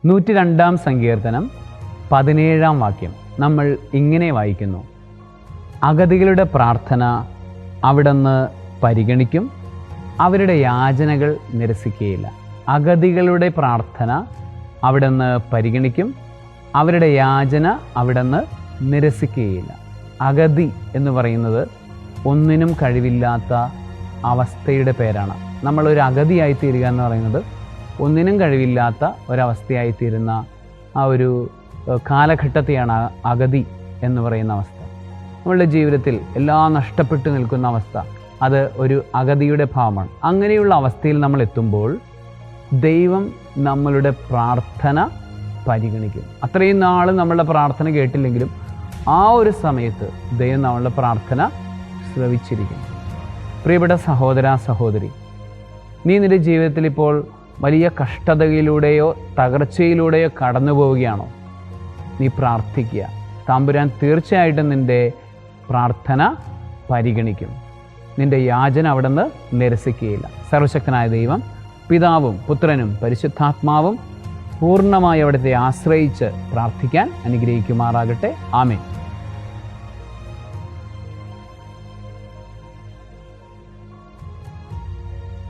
102 സങ്കീർത്തനം 17 വാക്യം നമ്മൾ ഇങ്ങനെ വായിക്കുന്നു: അഗതികളുടെ പ്രാർത്ഥന അവിടുന്ന് പരിഗണിക്കും, അവരുടെ യാചനകൾ നിരസിക്കുകയില്ല. അഗതികളുടെ പ്രാർത്ഥന അവിടുന്ന് പരിഗണിക്കും, അവരുടെ യാചന അവിടുന്ന് നിരസിക്കുകയില്ല. അഗതി എന്ന് പറയുന്നത് ഒന്നിനും കഴിവില്ലാത്ത അവസ്ഥയുടെ പേരാണ്. നമ്മളൊരു അഗതിയായി തീരുക എന്ന് പറയുന്നത് ഒന്നിനും കഴിവില്ലാത്ത ഒരവസ്ഥയായിത്തീരുന്ന ആ ഒരു കാലഘട്ടത്തെയാണ് അഗതി എന്ന് പറയുന്ന അവസ്ഥ. നമ്മളുടെ ജീവിതത്തിൽ എല്ലാം നഷ്ടപ്പെട്ടു നിൽക്കുന്ന അവസ്ഥ, അത് ഒരു അഗതിയുടെ ഭാവമാണ്. അങ്ങനെയുള്ള അവസ്ഥയിൽ നമ്മൾ എത്തുമ്പോൾ ദൈവം നമ്മളുടെ പ്രാർത്ഥന പരിഗണിക്കും. അത്രയും നാൾ നമ്മളുടെ പ്രാർത്ഥന കേട്ടില്ലെങ്കിലും ആ ഒരു സമയത്ത് ദൈവം നമ്മളുടെ പ്രാർത്ഥന ശ്രവിച്ചിരിക്കും. പ്രിയപ്പെട്ട സഹോദര സഹോദരി, നീ നിൻ്റെ ജീവിതത്തിൽ ഇപ്പോൾ വലിയ കഷ്ടതയിലൂടെയോ തകർച്ചയിലൂടെയോ കടന്നു പോവുകയാണോ? നീ പ്രാർത്ഥിക്കുക. തമ്പുരാൻ തീർച്ചയായിട്ടും നിൻ്റെ പ്രാർത്ഥന പരിഗണിക്കും. നിൻ്റെ യാചന അവിടുന്ന് നിരസിക്കുകയില്ല. സർവശക്തനായ ദൈവം, പിതാവും പുത്രനും പരിശുദ്ധാത്മാവും പൂർണ്ണമായി അവിടുത്തെ ആശ്രയിച്ച് പ്രാർത്ഥിക്കാൻ അനുഗ്രഹിക്കുമാറാകട്ടെ. ആമേൻ.